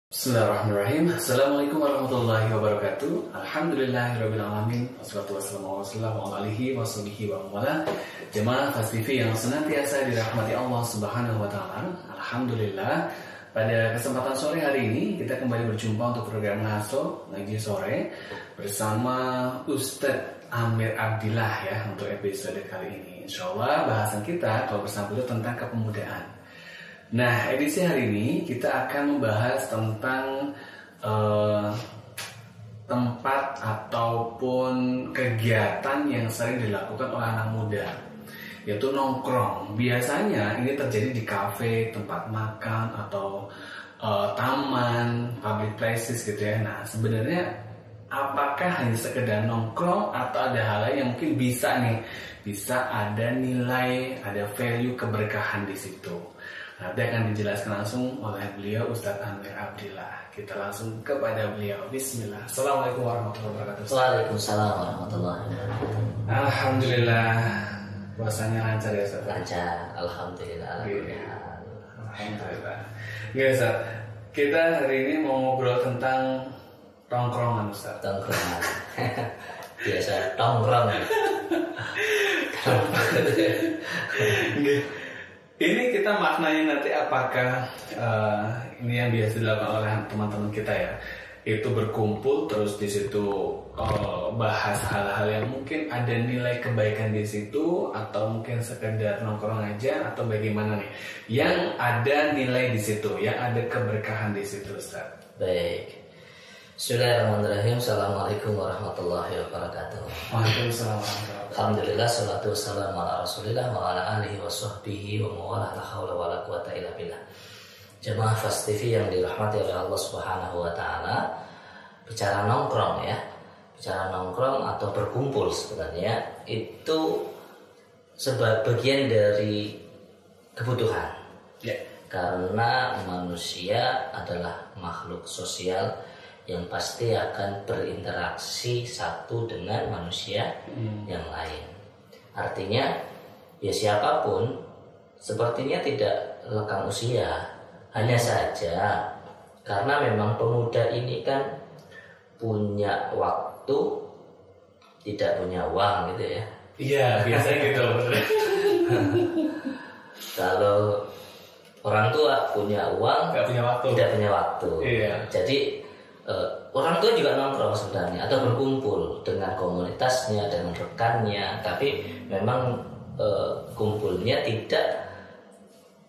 Bismillahirrahmanirrahim. Assalamualaikum warahmatullahi wabarakatuh. Alhamdulillahirrabbilalamin. Wassalatu wassalamu ala alihi washabihi wa man. Jemaah Fast TV yang senantiasa dirahmati Allah Subhanahu wa taala. Alhamdulillah, pada kesempatan sore hari ini kita kembali berjumpa untuk program Ngaji Sore bersama Ustadz Amir Abdillah ya untuk episode kali ini. Insyaallah bahasan kita kalau bersama beliau tentang kepemudaan. Nah, edisi hari ini kita akan membahas tentang tempat ataupun kegiatan yang sering dilakukan oleh anak muda, yaitu nongkrong. Biasanya ini terjadi di kafe, tempat makan, atau taman, public places gitu ya. Nah, sebenarnya apakah hanya sekedar nongkrong atau ada hal lain yang mungkin bisa ada nilai, ada value keberkahan di situ. Nanti akan dijelaskan langsung oleh beliau Ustadz Amir Abdillah. Kita langsung kepada beliau. Bismillah. Assalamualaikum warahmatullahi wabarakatuh. Waalaikumsalam warahmatullahi wabarakatuh. Alhamdulillah, puasanya lancar ya Ustadz? Lancar, alhamdulillah. Alhamdulillah. Ya Ustadz, kita hari ini mau ngobrol tentang tongkrongan Ustadz. Tongkrongan. Biasa tongkrong. Ini kita maknanya nanti apakah ini yang biasa dilakukan oleh teman-teman kita ya, itu berkumpul terus di situ bahas hal-hal yang mungkin ada nilai kebaikan di situ, atau mungkin sekedar nongkrong aja, atau bagaimana nih yang ada nilai di situ, yang ada keberkahan di situ Ustaz. Baik. Bismillahirrahmanirrahim. Assalamualaikum warahmatullahi wabarakatuh. Waalaikumsalam warahmatullahi wabarakatuh. Alhamdulillah, salatu wassalamu ala rasulillah wa ala alihi wa sahbihi wa mawala la hawla wa la quwata illa billah. Jemaah Fast TV yang dirahmati oleh Allah Subhanahu wa taala, bicara nongkrong ya. Bicara nongkrong atau berkumpul sebenarnya itu sebagian dari kebutuhan. Ya. Karena manusia adalah makhluk sosial yang pasti akan berinteraksi satu dengan manusia yang lain. Artinya ya siapapun sepertinya tidak lekang usia. Hanya saja karena memang pemuda ini kan punya waktu, tidak punya uang gitu ya. Iya, biasanya gitu. Kalau orang tua punya uang, Gak punya waktu. tidak punya waktu. Iya. Jadi orang tua juga nongkrong sebenarnya atau berkumpul dengan komunitasnya, dengan rekannya, tapi memang kumpulnya tidak,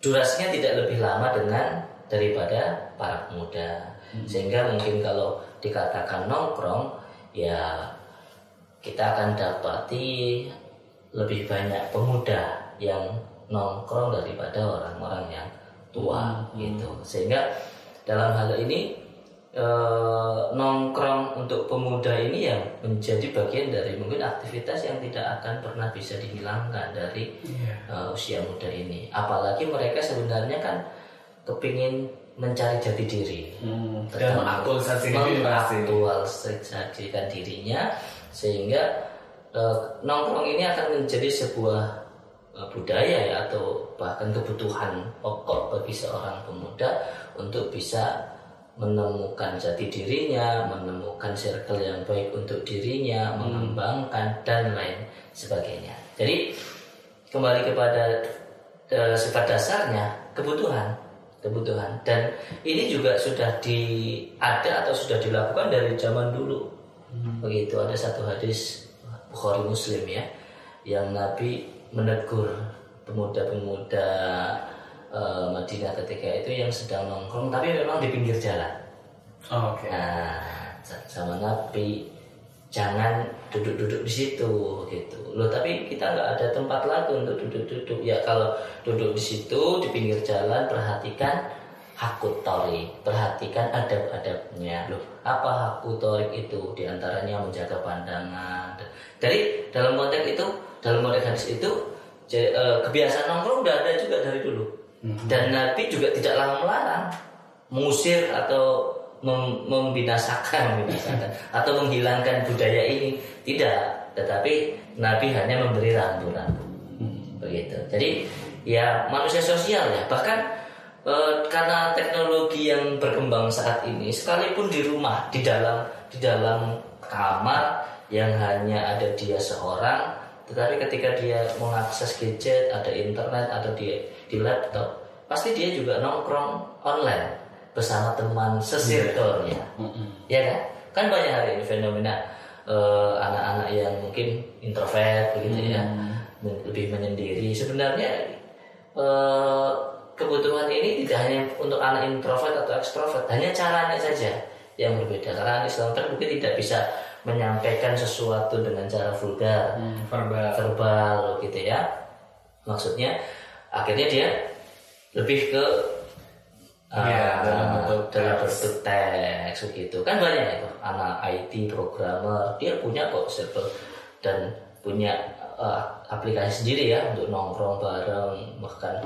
durasinya tidak lebih lama daripada para pemuda. Sehingga mungkin kalau dikatakan nongkrong, ya kita akan dapati lebih banyak pemuda yang nongkrong daripada orang-orang yang tua gitu. Sehingga dalam hal ini nongkrong untuk pemuda ini yang menjadi bagian dari mungkin aktivitas yang tidak akan pernah bisa dihilangkan dari usia muda ini. Apalagi mereka sebenarnya kan kepingin mencari jati diri Dan mengaktualisasikan dirinya, sehingga nongkrong ini akan menjadi sebuah budaya ya, atau bahkan kebutuhan pokok bagi seorang pemuda untuk bisa menemukan jati dirinya, menemukan circle yang baik untuk dirinya, mengembangkan dan lain sebagainya. Jadi kembali kepada sifat dasarnya kebutuhan, dan ini juga sudah ada atau sudah dilakukan dari zaman dulu. Begitu, ada satu hadis Bukhari Muslim ya, yang Nabi menegur pemuda-pemuda Madinah ketika itu yang sedang nongkrong, tapi memang di pinggir jalan. Oke. Nah, sama Nabi, jangan duduk-duduk di situ, gitu. Loh, tapi kita nggak ada tempat lagi untuk duduk-duduk. Ya kalau duduk di situ di pinggir jalan, perhatikan hakut thorik, perhatikan adab-adabnya. Loh, apa hakut thorik itu? Di antaranya menjaga pandangan. Jadi dalam konteks hadis itu, kebiasaan nongkrong udah ada juga dari dulu. Dan Nabi juga tidaklah melarang, mengusir atau membinasakan atau menghilangkan budaya ini, tidak. Tetapi Nabi hanya memberi rambu-rambu. Begitu. Jadi ya manusia sosial ya. Bahkan karena teknologi yang berkembang saat ini, sekalipun di rumah, di dalam kamar yang hanya ada dia seorang, tetapi ketika dia mengakses gadget, ada internet, ada di laptop, pasti dia juga nongkrong online bersama teman sesirkelnya, ya kan? Kan banyak hari ini fenomena anak-anak yang mungkin introvert begitu ya, lebih menyendiri. Sebenarnya kebutuhan ini tidak hanya untuk anak introvert atau ekstrovert, hanya caranya saja yang berbeda. Karena anak extrovert mungkin tidak bisa menyampaikan sesuatu dengan cara vulgar, verbal gitu ya. Maksudnya akhirnya dia lebih ke dalam bentuk teks begitu. Kan banyak itu anak IT programmer, dia punya kok circle dan punya aplikasi sendiri ya untuk nongkrong bareng, bahkan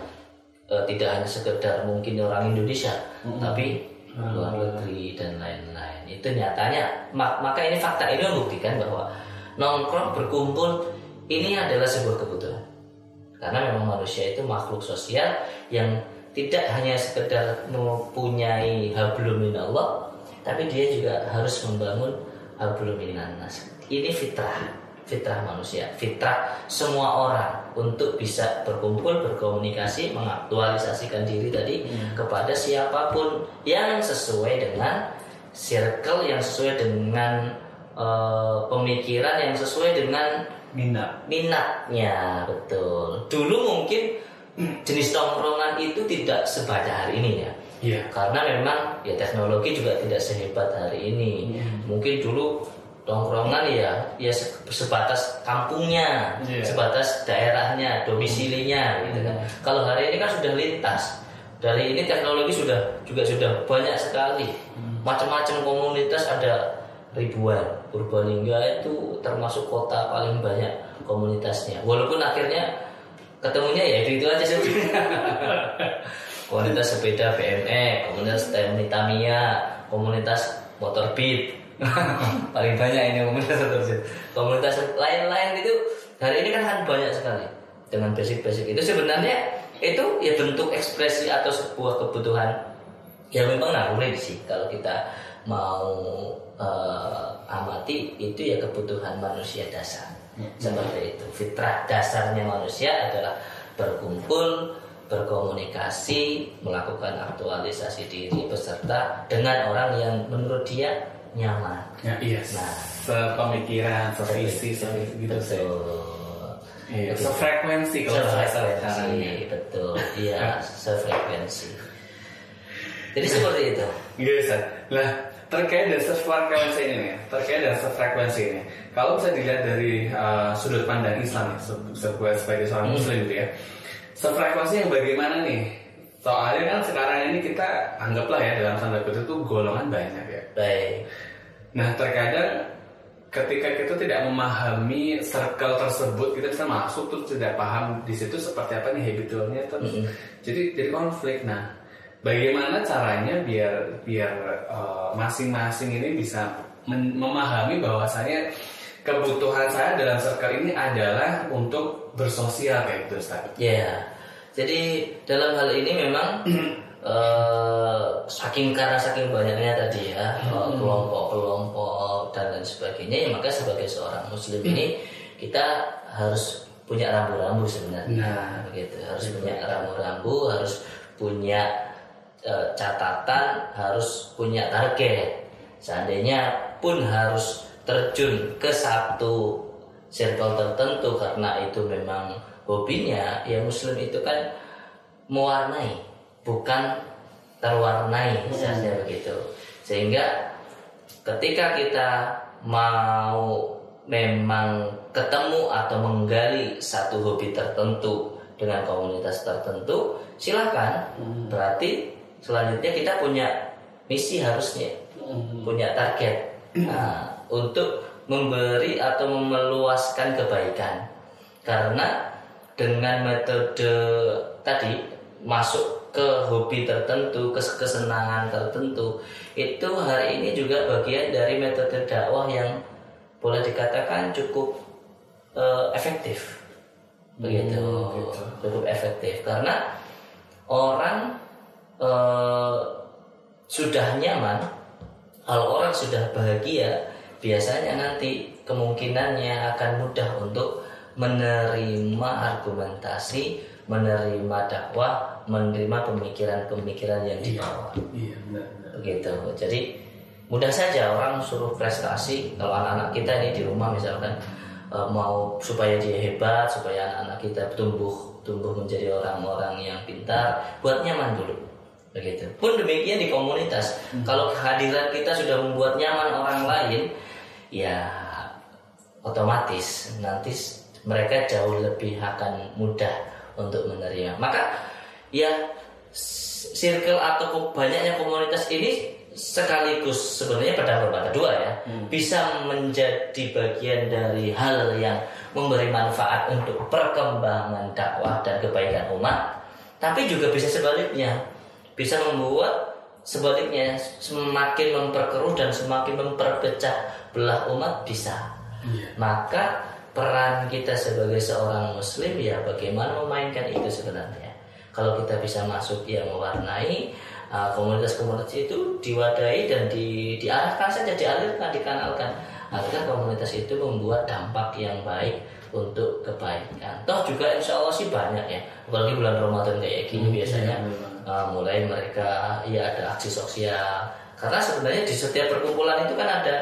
tidak hanya sekedar mungkin orang Indonesia, tapi luar negeri dan lain-lain. Itu nyatanya, maka ini fakta ini membuktikan bahwa nongkrong berkumpul ini adalah sebuah kebutuhan. Karena memang manusia itu makhluk sosial yang tidak hanya sekedar mempunyai hablum minallah, tapi dia juga harus membangun hablum minannas. Ini fitrah manusia, fitrah semua orang untuk bisa berkumpul, berkomunikasi, mengaktualisasikan diri tadi kepada siapapun yang sesuai dengan circle, yang sesuai dengan pemikiran, yang sesuai dengan minatnya. Betul. Dulu mungkin jenis tongkrongan itu tidak sebanyak hari ini ya. Karena memang ya teknologi juga tidak sehebat hari ini. Mungkin dulu tongkrongan ya sebatas kampungnya, sebatas daerahnya, domisilinya gitu kan. Kalau hari ini kan sudah lintas. Dari ini teknologi sudah banyak sekali. Macam-macam komunitas ada ribuan. Purbalingga itu termasuk kota paling banyak komunitasnya. Walaupun akhirnya ketemunya ya itu aja sebenarnya. Komunitas sepeda BMX, komunitas Tamiya, komunitas motor beat. Paling banyak ini komunitas lain-lain itu hari ini kan banyak sekali dengan basic-basic itu. Sebenarnya itu ya bentuk ekspresi atau sebuah kebutuhan yang memang naluri sih kalau kita mau amati. Itu ya kebutuhan manusia dasar seperti itu. Fitrah dasarnya manusia adalah berkumpul, berkomunikasi, melakukan aktualisasi diri beserta dengan orang yang menurut dia nyaman. Sepemikiran, sevisi, gitu sih. Sefrekuensi kalau sefrekuensi, betul. Iya, sefrekuensi. Jadi seperti itu. Nah, terkait dengan sefrekuensi ini, kalau bisa dilihat dari sudut pandang Islam, sebagai seorang Muslim gitu ya, sefrekuensi yang bagaimana nih? Soalnya kan sekarang ini kita anggaplah ya dalam tanda kutip itu golongan banyak ya. Baik. Nah terkadang ketika kita tidak memahami circle tersebut, kita bisa masuk terus tidak paham di situ seperti apa nih habitualnya terus. Jadi konflik. Nah bagaimana caranya biar masing-masing ini bisa memahami bahwasanya kebutuhan saya dalam circle ini adalah untuk bersosial kayak gitu, Ustaz. Iya. Jadi dalam hal ini memang saking banyaknya tadi ya kelompok-kelompok dan lain sebagainya, ya maka sebagai seorang Muslim ini kita harus punya rambu-rambu sebenarnya. Begitu. Harus punya rambu-rambu, harus punya catatan, harus punya target. Seandainya pun harus terjun ke satu circle tertentu karena itu memang hobinya, ya Muslim itu kan mewarnai, bukan terwarnai, misalnya begitu. Sehingga ketika kita mau memang ketemu atau menggali satu hobi tertentu dengan komunitas tertentu, silakan. Berarti selanjutnya kita punya misi, harusnya punya target untuk memberi atau meluaskan kebaikan. Karena dengan metode tadi masuk ke hobi tertentu, ke kesenangan tertentu, itu hari ini juga bagian dari metode dakwah yang boleh dikatakan cukup efektif. Begitu. Cukup efektif karena orang sudah nyaman, kalau orang sudah bahagia, biasanya nanti kemungkinannya akan mudah untuk menerima argumentasi, menerima dakwah, menerima pemikiran-pemikiran yang dibawa. Iya, benar. Begitu. Jadi mudah saja orang suruh prestasi. Kalau anak-anak kita ini di rumah misalkan mau supaya dia hebat, supaya anak-anak kita tumbuh menjadi orang-orang yang pintar, buat nyaman dulu. Begitu. Pun demikian di komunitas. Kalau kehadiran kita sudah membuat nyaman orang lain, ya otomatis nanti mereka jauh lebih akan mudah untuk menerima. Maka ya circle atau banyaknya komunitas ini sekaligus sebenarnya berdampak pada dua ya. Bisa menjadi bagian dari hal yang memberi manfaat untuk perkembangan dakwah dan kebaikan umat, tapi juga bisa sebaliknya, bisa membuat sebaliknya semakin memperkeruh dan semakin memperpecah belah umat bisa. Maka peran kita sebagai seorang muslim ya bagaimana memainkan itu sebenarnya. Kalau kita bisa masuk ya mewarnai komunitas-komunitas itu, diwadahi dan diarahkan saja, dialirkan, dikanalkan agar komunitas itu membuat dampak yang baik untuk kebaikan. Toh juga insya Allah sih banyak ya, apalagi bulan Ramadan kayak gini biasanya mulai mereka ya ada aksi sosial, karena sebenarnya di setiap perkumpulan itu kan ada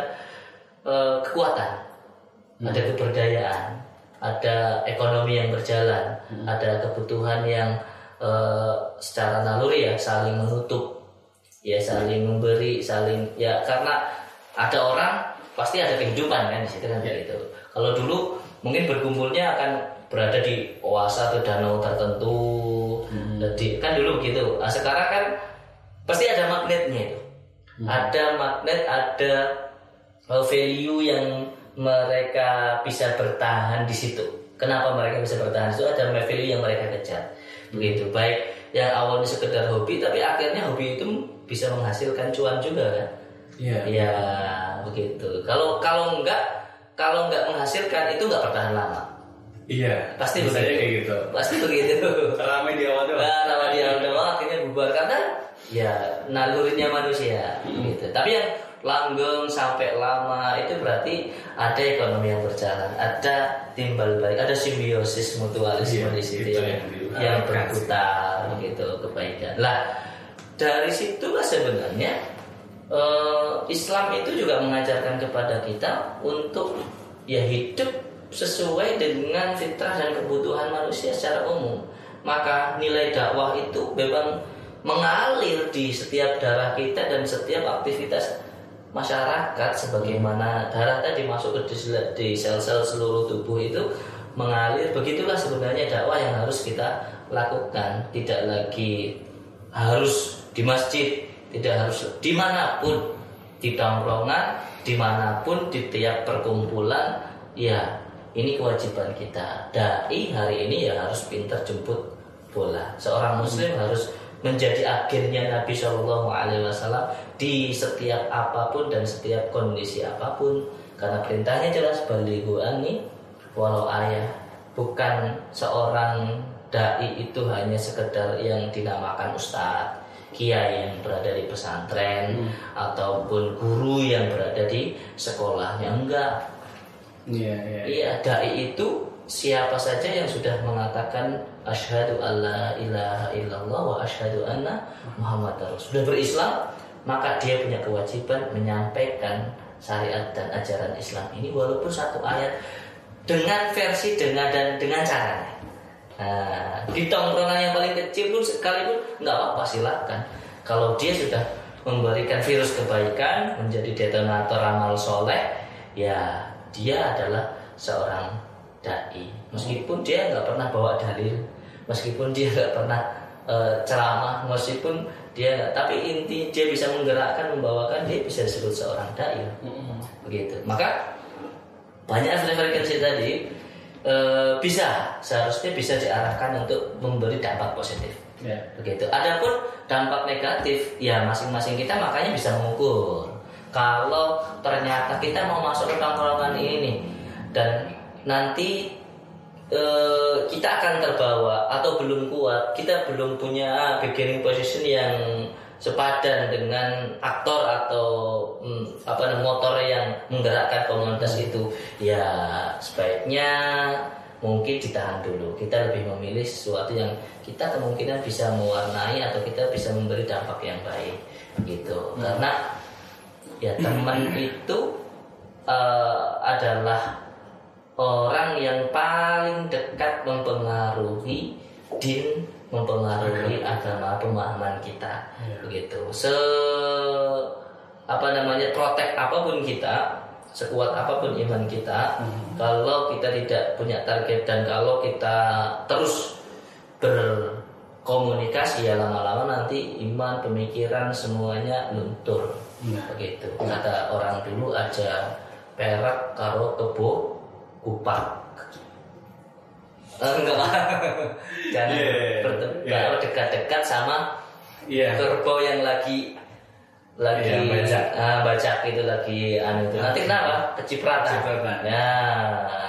kekuatan, ada keberdayaan, ada ekonomi yang berjalan, ada kebutuhan yang secara naluri ya saling menutup, ya saling memberi, saling ya karena ada orang pasti ada kehidupan kan di situ kan gitu. Kalau dulu mungkin berkumpulnya akan berada di oase atau danau tertentu, jadi kan dulu gitu. Nah, sekarang kan pasti ada magnetnya itu, ada magnet, ada value yang mereka bisa bertahan di situ. Kenapa mereka bisa bertahan di situ? Ada value yang mereka kejar. Begitu, baik yang awalnya sekedar hobi tapi akhirnya hobi itu bisa menghasilkan cuan juga kan. Ya begitu. Kalau enggak menghasilkan itu enggak bertahan lama. Iya, pasti begitu. Kayak gitu. Pasti begitu. Ramai di awal doang. Ramai di awal doang akhirnya bubar karena ya nalurinya manusia gitu. Tapi yang langgeng sampai lama itu berarti ada ekonomi yang berjalan, ada timbal balik, ada simbiosis mutualisme di situ yang berputar begitu kebaikan. Lah dari situlah sebenarnya Islam itu juga mengajarkan kepada kita untuk ya hidup sesuai dengan fitrah dan kebutuhan manusia secara umum. Maka nilai dakwah itu memang mengalir di setiap darah kita dan setiap aktivitas masyarakat, sebagaimana darah tadi masuk ke di sel-sel seluruh tubuh itu mengalir. Begitulah sebenarnya dakwah yang harus kita lakukan. Tidak lagi harus di masjid, tidak harus dimanapun, di tongkrongan, dimanapun, di tiap perkumpulan. Ya ini kewajiban kita. Dai hari ini ya harus pintar jemput bola. Seorang muslim harus menjadi agennya Nabi SAW di setiap apapun dan setiap kondisi apapun, karena perintahnya jelas balighu anni walau ayah. Bukan seorang dai itu hanya sekedar yang dinamakan ustadz, kiai yang berada di pesantren ataupun guru yang berada di sekolahnya. Enggak. Iya, dai itu siapa saja yang sudah mengatakan asyhadu alla ilaha illallah wa asyhadu anna muhammadar rasul, sudah berislam, maka dia punya kewajiban menyampaikan syariat dan ajaran Islam ini walaupun satu ayat dengan versi dengan caranya. Di tongkrongan yang paling kecil pun sekalipun nggak apa-apa, silakan. Kalau dia sudah memberikan virus kebaikan, menjadi detonator amal soleh, ya dia adalah seorang dai. Meskipun dia nggak pernah bawa dalil, meskipun dia nggak pernah ceramah, meskipun dia, tapi inti dia bisa menggerakkan, membawakan, dia bisa disebut seorang dai. Begitu. Maka banyak frekuensi tadi seharusnya bisa diarahkan untuk memberi dampak positif. Begitu. Adapun dampak negatif, ya masing-masing kita makanya bisa mengukur. Kalau ternyata kita mau masuk ke tongkrongan ini dan nanti kita akan terbawa atau belum kuat, kita belum punya bargaining position yang sepadan dengan aktor atau motor yang menggerakkan komunitas itu, ya sebaiknya mungkin ditahan dulu. Kita lebih memilih sesuatu yang kita kemungkinan bisa mewarnai atau kita bisa memberi dampak yang baik gitu. Karena ya teman itu adalah orang yang paling dekat mempengaruhi din, mempengaruhi agama, pemahaman kita, begitu. Protek apapun kita, sekuat apapun iman kita, kalau kita tidak punya target dan kalau kita terus berkomunikasi, ya lama-lama nanti iman, pemikiran semuanya luntur, begitu. Kata orang dulu aja perak karo kebo kupak. Enggak. Jangan kalau dekat-dekat sama kerbau yang lagi baca gitu, lagi itu. Nanti kenapa? Kecipratan. Ya.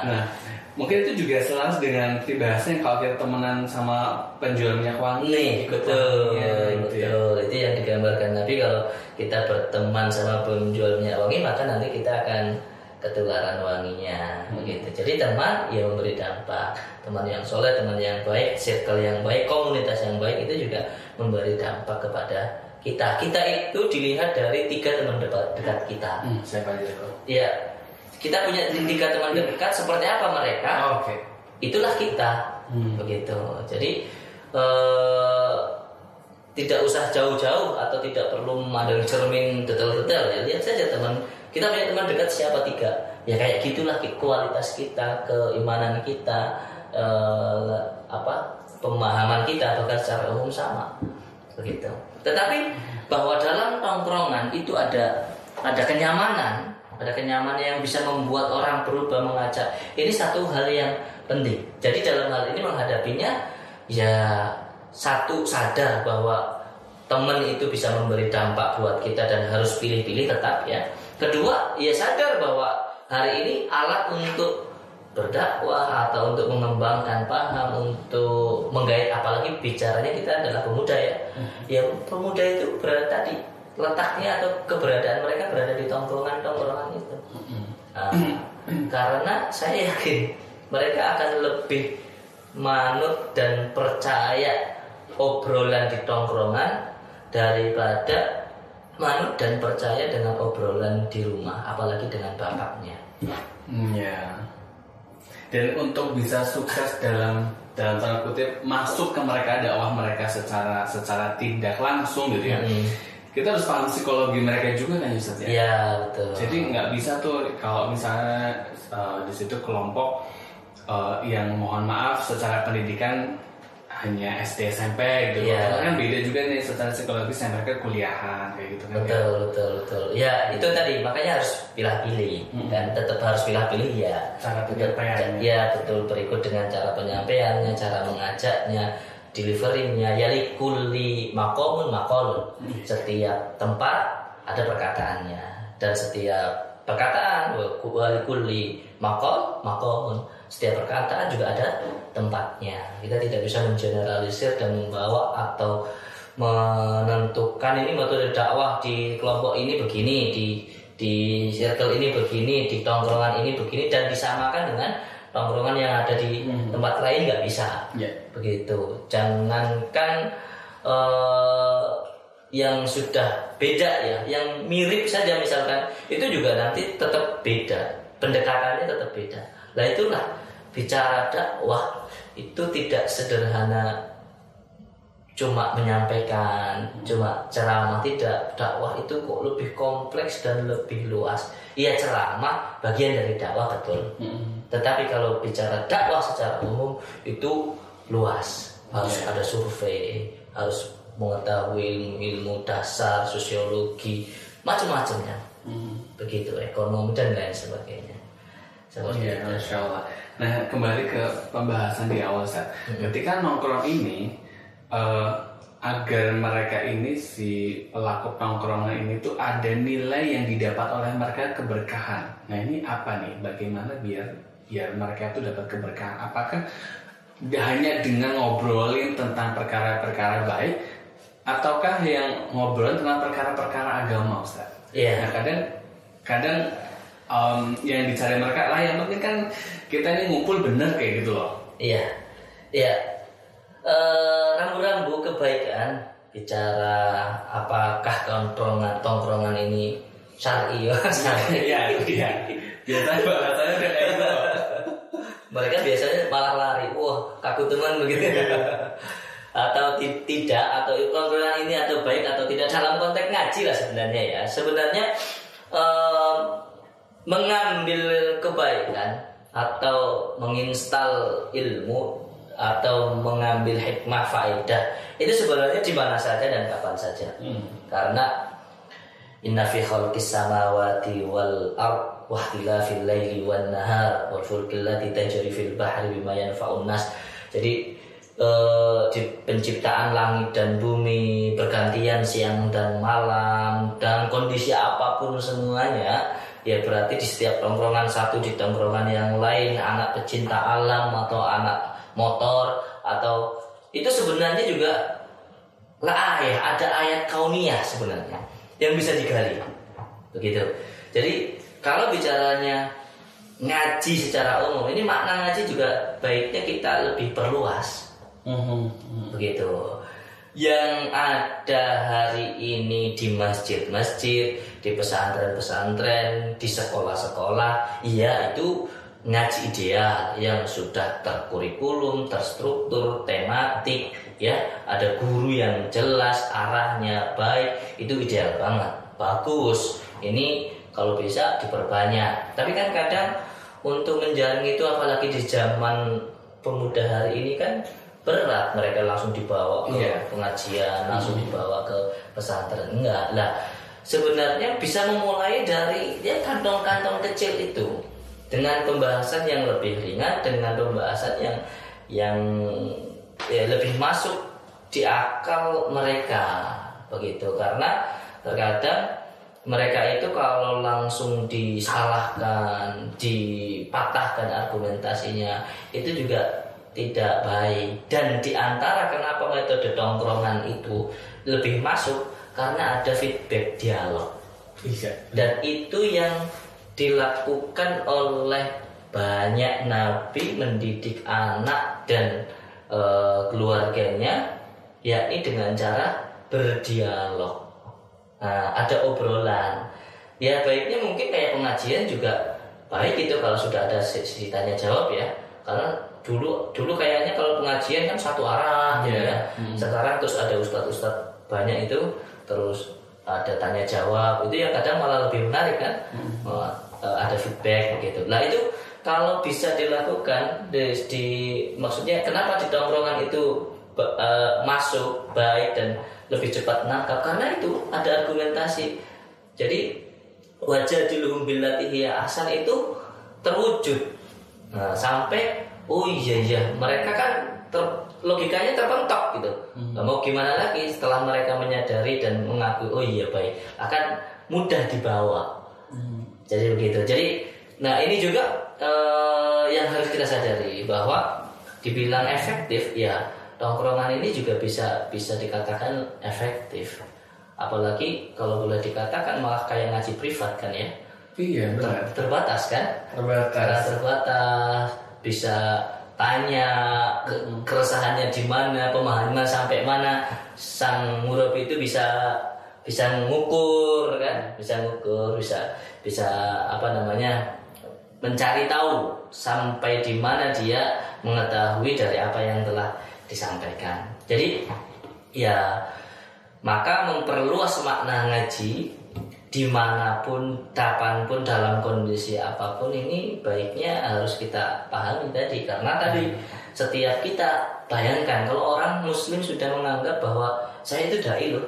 Nah, mungkin itu juga selaras dengan bahasanya kalau kita temenan sama penjual minyak wangi. Nih, betul. Betul. Itu yang digambarkan Nabi, kalau kita berteman sama penjual minyak wangi, maka nanti kita akan ketularan wanginya, begitu. Jadi teman ya memberi dampak, teman yang soleh, teman yang baik, circle yang baik, komunitas yang baik itu juga memberi dampak kepada kita. Kita itu dilihat dari 3 teman dekat kita. Siapa aja itu? Ya, kita punya 3 teman dekat. Seperti apa mereka? Itulah kita, begitu. Jadi tidak usah jauh-jauh atau tidak perlu memandang cermin detail-detail. Ya, lihat saja teman. Kita punya teman dekat siapa 3, ya kayak gitulah kualitas kita, keimanan kita, pemahaman kita bahkan secara umum sama, begitu. Tetapi bahwa dalam tongkrongan itu ada kenyamanan, yang bisa membuat orang berubah, mengajak. Ini satu hal yang penting. Jadi dalam hal ini menghadapinya, ya satu, sadar bahwa teman itu bisa memberi dampak buat kita dan harus pilih-pilih tetap, ya. Kedua, ya sadar bahwa hari ini alat untuk berdakwah atau untuk mengembangkan paham, untuk menggait, apalagi bicaranya kita adalah pemuda, ya. Ya pemuda itu tadi letaknya atau keberadaan mereka berada di tongkrongan itu. Karena saya yakin mereka akan lebih manut dan percaya obrolan di tongkrongan daripada manut dan percaya dengan obrolan di rumah, apalagi dengan bapaknya. Ya. Dan untuk bisa sukses dalam tanda kutip masuk ke mereka, dakwah mereka secara tidak langsung gitu ya. Kita harus paham psikologi mereka juga kan, Ustaz ya. Iya, betul. Jadi nggak bisa tuh kalau misalnya di situ kelompok yang mohon maaf secara pendidikan hanya SD SMP gitu. Karena kan beda juga nih secara psikologis yang mereka kuliahan kayak gitu kan. Betul. Ya itu tadi, makanya harus pilih-pilih dan tetap harus pilih-pilih, ya. Cara penyampaiannya. Ya betul, berikut dengan cara penyampaiannya, cara mengajaknya, deliverynya. Ya likulli maqamun maqal. Setiap tempat ada perkataannya, dan setiap perkataan likulli maqal maqamun. Setiap perkataan juga ada tempatnya. Kita tidak bisa mengeneralisir dan membawa atau menentukan ini metode dakwah di kelompok ini begini, di circle ini begini, di tongkrongan ini begini, dan disamakan dengan tongkrongan yang ada di tempat lain, nggak bisa. Begitu. Jangankan yang sudah beda, ya, yang mirip saja misalkan, itu juga nanti tetap beda, pendekatannya tetap beda. Nah itulah bicara dakwah itu tidak sederhana cuma menyampaikan, cuma ceramah, tidak. Dakwah itu kok lebih kompleks dan lebih luas. Iya, ceramah bagian dari dakwah, betul. Tetapi kalau bicara dakwah secara umum itu luas. Harus ada survei, harus mengetahui ilmu dasar, sosiologi, macam-macamnya. Begitu, ekonomi dan lain sebagainya. Masya Allah. Nah, kembali ke pembahasan di awal, Ustaz. Ketika nongkrong ini, agar mereka ini, si pelaku nongkrongan ini tuh ada nilai yang didapat oleh mereka, keberkahan. Nah, ini apa nih? Bagaimana biar biar mereka itu dapat keberkahan? Apakah hanya dengan ngobrolin tentang perkara-perkara baik, ataukah yang ngobrolin tentang perkara-perkara agama, Ustaz? Iya. Nah, kadang yang dicari mereka lah, yang penting kan kita ini ngumpul bener kayak gitu loh. Iya, iya. Rambu-rambu kebaikan, bicara apakah tongkrongan ini syar'i? Iya. Biasanya bahasanya udah kayak gitu. Mereka biasanya malah lari, wah kaku teman begitu. Atau tidak, atau tongkrongan ini atau baik atau tidak, dalam konteks ngaji lah sebenarnya ya. Sebenarnya mengambil kebaikan atau menginstal ilmu atau mengambil hikmah faedah itu sebenarnya di mana saja dan kapan saja. Karena inna fi khalqis samawati wal ard wa ikhtilafil laili wan nahar wal fulkil lati tajri fil bahri bima yanfa'un nas. Jadi di penciptaan langit dan bumi, pergantian siang dan malam, dan kondisi apapun semuanya, ya berarti di setiap tongkrongan satu di tongkrongan yang lain, anak pecinta alam atau anak motor, atau itu sebenarnya juga ada ayat kauniyah sebenarnya yang bisa digali begitu. Jadi kalau bicaranya ngaji secara umum, ini makna ngaji juga baiknya kita lebih perluas. Begitu. Yang ada hari ini di masjid-masjid, di pesantren-pesantren, di sekolah-sekolah, iya itu ngaji ideal yang sudah terkurikulum, terstruktur, tematik, ya ada guru yang jelas, arahnya baik, itu ideal banget, bagus. Ini kalau bisa diperbanyak. Tapi kan kadang untuk menjalani itu, apalagi di zaman pemuda hari ini kan berat, mereka langsung dibawa ke pengajian, langsung dibawa ke pesantren. Enggak lah, sebenarnya bisa memulai dari kantong-kantong kecil itu, dengan pembahasan yang lebih ringan, dengan pembahasan yang lebih masuk di akal mereka begitu. Karena terkadang mereka itu kalau langsung disalahkan, dipatahkan argumentasinya, itu juga tidak baik. Dan diantara kenapa metode tongkrongan itu lebih masuk, karena ada feedback dialog. Dan itu yang dilakukan oleh banyak nabi mendidik anak dan keluarganya, yakni dengan cara berdialog. Nah, ada obrolan. Ya baiknya mungkin kayak pengajian juga baik itu kalau sudah ada sesi tanya jawab ya. Karena dulu kayaknya kalau pengajian kan satu arah gitu ya. Sekarang terus ada ustadz banyak itu, terus ada tanya jawab, itu yang kadang malah lebih menarik kan. Ada feedback begitu. Nah itu kalau bisa dilakukan maksudnya kenapa di tongkrongan itu masuk baik dan lebih cepat nangkap, karena itu ada argumentasi. Jadi wajadiluhum billati hiya ahsan itu terwujud. Nah, sampai oh iya mereka kan logikanya terpentok gitu. Mau gimana lagi setelah mereka menyadari dan mengakui oh iya baik, akan mudah dibawa. Jadi begitu. Jadi nah ini juga yang harus kita sadari, bahwa dibilang efektif ya, tongkrongan ini juga bisa dikatakan efektif. Apalagi kalau boleh dikatakan malah kayak ngaji privat kan ya. Iya benar. Terbatas kan? Karena terbatas, bisa tanya keresahannya di mana, pemahaman sampai mana, sang murabi itu bisa mengukur kan, bisa mencari tahu sampai di mana dia mengetahui dari apa yang telah disampaikan. Jadi ya maka memperluas makna ngaji dimanapun, kapanpun, dalam kondisi apapun, ini baiknya harus kita pahami tadi. Karena tadi setiap kita bayangkan kalau orang muslim sudah menganggap bahwa saya itu dai loh,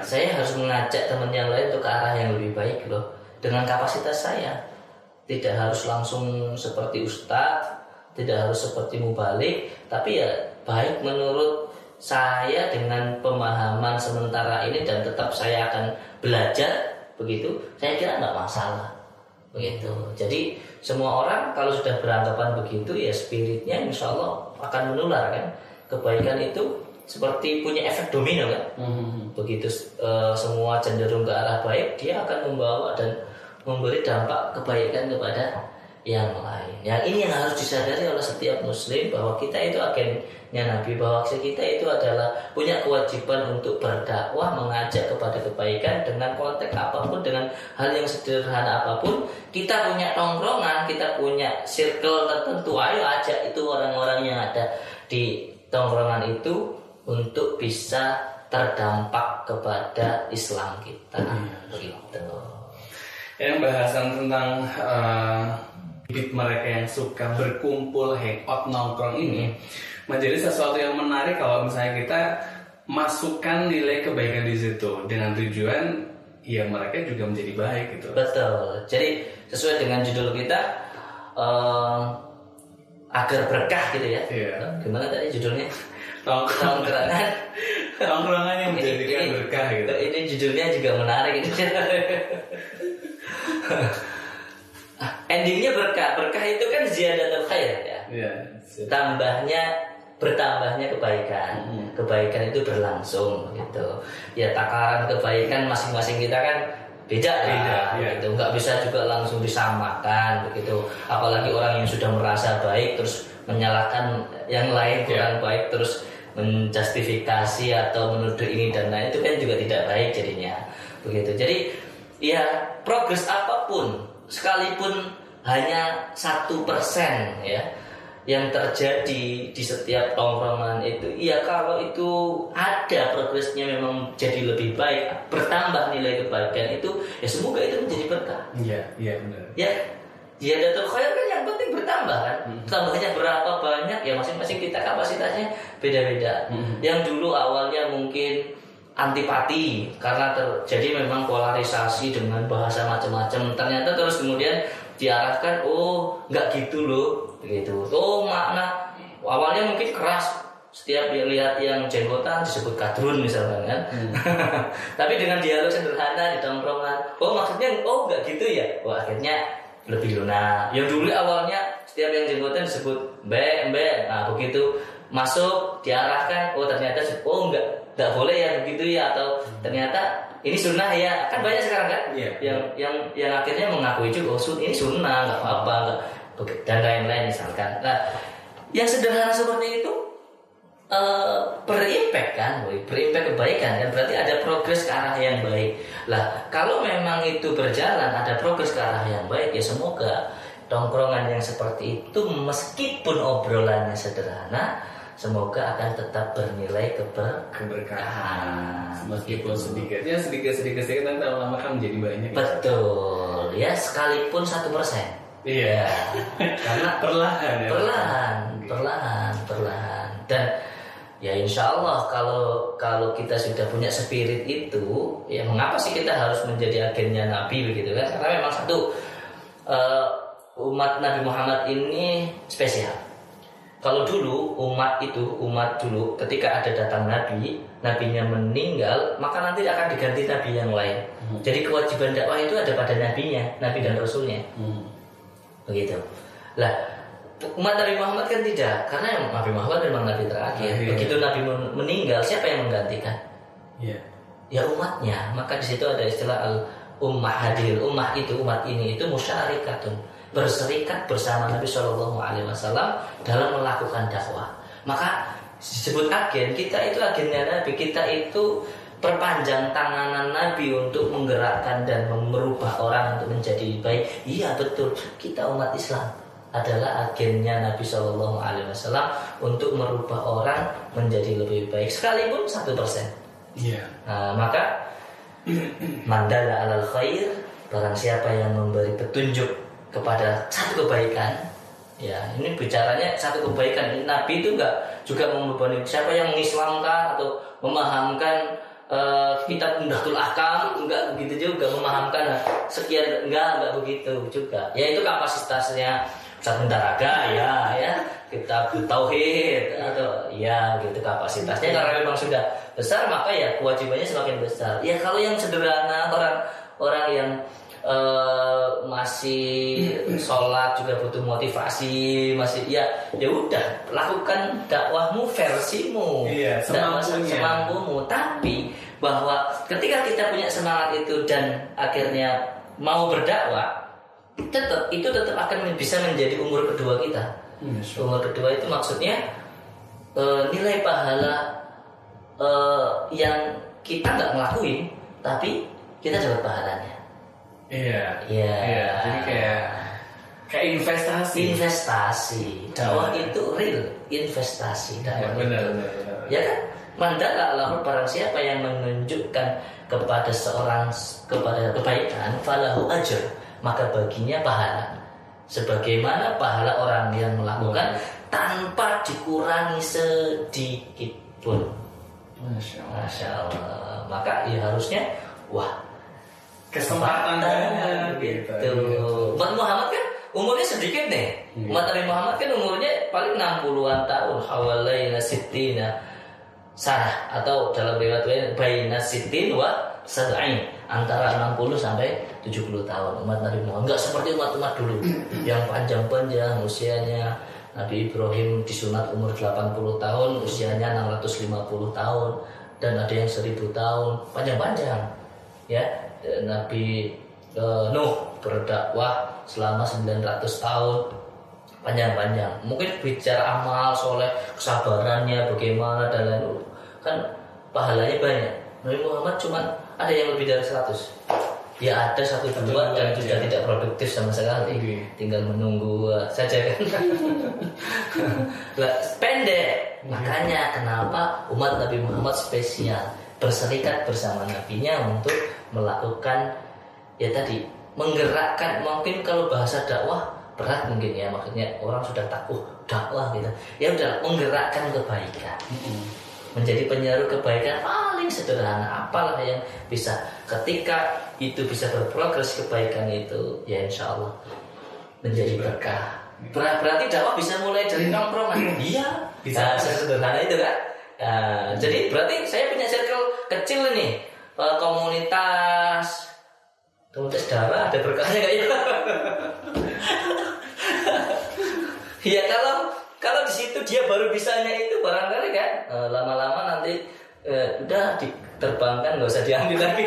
saya harus mengajak teman yang lain untuk ke arah yang lebih baik loh, dengan kapasitas saya. Tidak harus langsung seperti ustadz, tidak harus seperti mubalik, tapi ya baik menurut saya dengan pemahaman sementara ini, dan tetap saya akan belajar begitu, saya kira nggak masalah. begitu. Jadi semua orang kalau sudah beranggapan begitu ya spiritnya insya Allah akan menular kan. Kebaikan itu seperti punya efek domino kan. Begitu semua cenderung ke arah baik, dia akan membawa dan memberi dampak kebaikan kepada yang lain. Yang ini yang harus disadari oleh setiap muslim, bahwa kita itu agennya Nabi, bahwa kita itu adalah punya kewajiban untuk berdakwah, mengajak kepada kebaikan dengan konteks apapun, dengan hal yang sederhana apapun. Kita punya tongkrongan, kita punya circle tertentu, ayo ajak itu orang-orang yang ada di tongkrongan itu untuk bisa terdampak kepada Islam kita. Begitu. Yang bahasan tentang mereka yang suka berkumpul, hangout, nongkrong ini menjadi sesuatu yang menarik kalau misalnya kita masukkan nilai kebaikan di situ dengan tujuan ya mereka juga menjadi baik gitu. Betul. Jadi sesuai dengan judul kita agar berkah gitu ya. Gimana tadi judulnya? Tongkrongan. Tongkrongan yang menjadikan berkah gitu. Ini judulnya juga menarik ini. Endingnya berkah. Berkah itu kan ziyadatul khair ya. Bertambahnya kebaikan. Kebaikan itu berlangsung gitu. Ya takaran kebaikan masing-masing kita kan beda gitu. Nggak bisa juga langsung disamakan begitu. Apalagi orang yang sudah merasa baik terus menyalahkan yang lain kurang baik, terus menjustifikasi atau menuduh ini dan lain, itu kan juga tidak baik jadinya begitu. Jadi ya progres apapun sekalipun hanya 1% ya yang terjadi di setiap tongkrongan itu, ya kalau itu ada progresnya memang jadi lebih baik, bertambah nilai kebaikan itu, ya semoga itu menjadi berkah. Iya benar. Ya datul khair kan yang penting bertambah kan. Tambahnya berapa banyak ya masing-masing kita kapasitasnya beda-beda. Yang dulu awalnya mungkin antipati karena terjadi memang polarisasi dengan bahasa macam-macam, ternyata terus kemudian diarahkan nggak gitu loh begitu. Makna awalnya mungkin keras, setiap lihat yang jenggotan disebut kadrun misalkan kan. Tapi dengan dialog sederhana di tongkrongan, maksudnya nggak gitu ya, akhirnya lebih lunak. Yang dulu awalnya setiap yang jenggotan disebut mbak, nah begitu masuk diarahkan, ternyata nggak boleh ya begitu ya, atau ternyata ini sunnah ya, kan banyak sekarang kan yang akhirnya mengakui juga ini sunnah, nggak apa-apa, dan lain-lain misalkan. Nah yang sederhana seperti itu berimpact kan, berimpact kebaikan kan, berarti ada progres ke arah yang baik. Lah kalau memang itu berjalan, ada progres ke arah yang baik, ya semoga tongkrongan yang seperti itu meskipun obrolannya sederhana, semoga akan tetap bernilai keberkahan. Meskipun sedikit nanti lama-lama kan menjadi banyak. Betul ya, sekalipun 1%. Iya. Karena perlahan. Dan ya insya Allah kalau kita sudah punya spirit itu, ya mengapa sih kita harus menjadi agennya Nabi begitu kan? Karena memang satu, umat Nabi Muhammad ini spesial. Kalau dulu umat dulu ketika ada datang nabinya meninggal, maka nanti akan diganti nabi yang lain. Jadi kewajiban dakwah itu ada pada nabinya, nabi dan rasulnya. Begitu. Lah umat Nabi Muhammad kan tidak, karena Nabi Muhammad memang nabi terakhir. Begitu nabi meninggal, siapa yang menggantikan? Ya umatnya. Maka di situ ada istilah al-ummah hadir. Umat ini musyarikatun, berserikat bersama Nabi Shallallahu Alaihi Wasallam dalam melakukan dakwah. Maka disebut agen. Kita itu agennya Nabi. Kita itu perpanjang tanganan Nabi untuk menggerakkan dan merubah orang untuk menjadi baik. Iya betul. Kita umat Islam adalah agennya Nabi Shallallahu Alaihi Wasallam untuk merubah orang menjadi lebih baik, sekalipun 1%. Nah, maka mandala alal khair, barang siapa yang memberi petunjuk kepada satu kebaikan, ya ini bicaranya satu kebaikan. Nabi itu enggak juga membebani siapa yang mengislamkan atau memahamkan kitab Umdatul Ahkam, enggak begitu juga memahamkan sekian, enggak begitu juga. Ya itu kapasitasnya Ustaz Bendaraga ya kitab Tauhid atau ya gitu kapasitasnya, karena memang sudah besar maka ya kewajibannya semakin besar. Ya kalau yang sederhana, orang yang masih sholat juga butuh motivasi, masih ya udah lakukan dakwahmu versimu, semampumu. Tapi bahwa ketika kita punya semangat itu dan akhirnya mau berdakwah, itu tetap akan bisa menjadi umur kedua kita. Umur kedua itu maksudnya nilai pahala yang kita nggak ngelakuin, tapi kita dapat pahalanya. Iya. Jadi kayak investasi. Dakwah itu real investasi. Dakwah benar. Ya kan? Mandala Allah barang siapa yang menunjukkan kepada seorang kepada kebaikan, falahu ajr, maka baginya pahala. Sebagaimana pahala orang yang melakukan tanpa dikurangi sedikit pun. Masya Allah. Maka ya harusnya kesempatan gitu. Umat Muhammad kan umurnya sedikit nih. Umat Nabi Muhammad kan umurnya paling 60-an tahun, hawalaina sittina sanah, atau dalam riwayat lain baina sittin wa sab'in, antara 60 sampai 70 tahun umat Nabi Muhammad. Enggak seperti umat-umat dulu yang panjang-panjang usianya. Nabi Ibrahim disunat umur 80 tahun, usianya 650 tahun, dan ada yang 1000 tahun, panjang-panjang. Ya, Nabi Nuh berdakwah selama 900 tahun, panjang-panjang. Mungkin bicara amal soleh, kesabarannya bagaimana dan lain-lain, kan pahalanya banyak. Nabi Muhammad cuma ada yang lebih dari 100. Ya ada 1-2 dan sudah tidak produktif sama sekali. Tinggal menunggu saja kan. Pendek. Makanya kenapa umat Nabi Muhammad spesial, berserikat bersama nabinya untuk melakukan ya tadi, menggerakkan. Mungkin kalau bahasa dakwah berat mungkin ya, maksudnya orang sudah takut dakwah gitu. Ya udah, menggerakkan kebaikan. Menjadi penyeru kebaikan paling sederhana, apalah yang bisa. Ketika itu bisa berprogres kebaikan itu, ya insya Allah menjadi berkah. Berarti dakwah bisa mulai dari nongkrongan. Iya, bisa sederhana itu kan. Jadi berarti saya punya circle kecil nih, komunitas darah, ada berkahnya nggak ya? Ya kalau di situ dia baru bisanya itu barangkali kan, lama-lama nanti udah diterbangkan, nggak usah diambil lagi.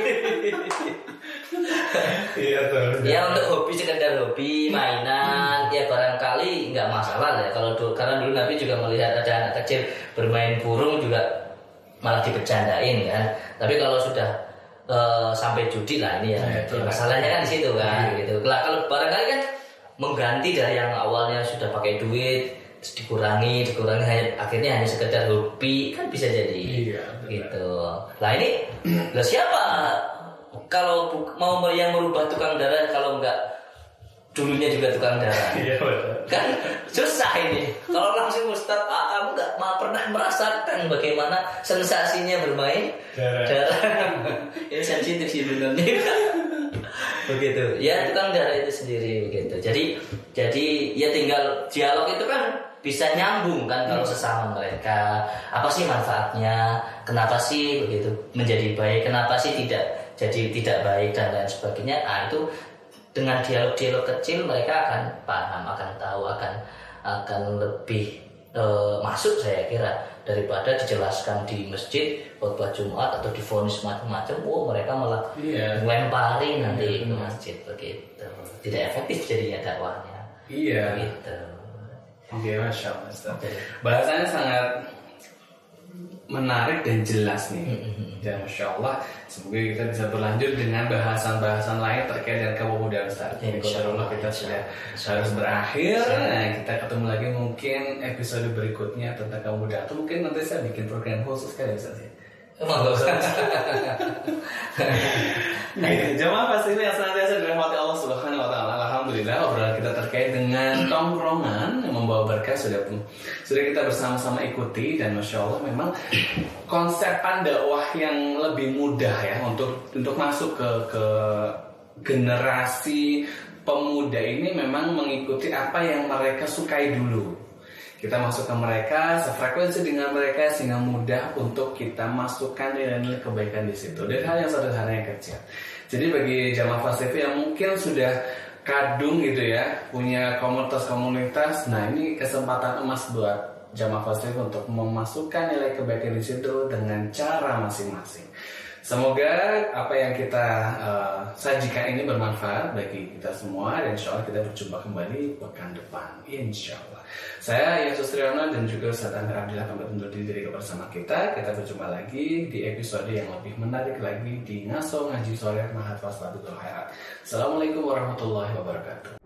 Iya tuh. Ya untuk hobi, sekedar hobi, mainan, ya barangkali nggak masalah ya. Karena dulu Nabi juga melihat ada anak kecil bermain burung juga malah dibercandain kan. Tapi kalau sudah sampai judi lah ini ya, masalahnya kan di situ kan. Gitu. Kalau barangkali kan mengganti dari yang awalnya sudah pakai duit, terus dikurangi akhirnya hanya sekedar hobi, kan bisa jadi. Gitu. Lah ini siapa kalau mau yang merubah tukang darah kalau enggak dulunya juga tukang darah? Kan susah ini. Kalau langsung Ustadz, kamu enggak pernah merasakan bagaimana sensasinya bermain darah. Ini sensitif sih benernya. Begitu. Ya tukang darah itu sendiri begitu. Jadi ya tinggal dialog itu kan bisa nyambung kan kalau sesama mereka. Apa sih manfaatnya? Kenapa sih begitu menjadi baik? Kenapa sih tidak baik dan lain sebagainya? Itu dengan dialog-dialog kecil mereka akan paham, akan tahu, akan lebih masuk saya kira daripada dijelaskan di masjid khutbah Jumat atau divonis macam-macam. Mereka malah melempari nanti ke masjid begitu. Tidak efektif jadinya dakwahnya. Gitu. Oke, Masya Allah Ustaz. Bahasanya sangat menarik dan jelas nih. Dan Masya Allah, semoga kita bisa berlanjut dengan bahasan-bahasan lain terkait dengan kepemudaan Ustaz. Insya Allah kita sudah harus berakhir. Nah, kita ketemu lagi mungkin episode berikutnya tentang kepemudaan. Atau mungkin nanti saya bikin program khusus kali Ustaz ya. Jemaah pasti ini yang senantiasa dirahmati Allah Subhanahu wa taala. Alhamdulillah obrolan kita terkait dengan tongkrongan yang membawa berkah sudah kita bersama-sama ikuti, dan Masya Allah memang konsep dakwah yang lebih mudah ya untuk masuk ke generasi pemuda ini memang mengikuti apa yang mereka sukai dulu. kita masuk ke mereka, sefrekuensi dengan mereka, sehingga mudah untuk kita masukkan nilai-nilai kebaikan di situ dari hal yang sederhana yang kecil. Jadi bagi jamaah Fast TV yang mungkin sudah kadung gitu ya, punya komunitas-komunitas, nah ini kesempatan emas buat jamaah Fast TV untuk memasukkan nilai kebaikan di situ dengan cara masing-masing. Semoga apa yang kita sajikan ini bermanfaat bagi kita semua, dan insya Allah kita berjumpa kembali pekan depan, insya Allah. Saya Yesus Triyono dan juga Ustaz Amir Abdillah pamit undur diri bersama kita. Kita berjumpa lagi di episode yang lebih menarik lagi di Ngaso Ngaji Sore Mahat Faslatul Khairat. Assalamualaikum warahmatullahi wabarakatuh.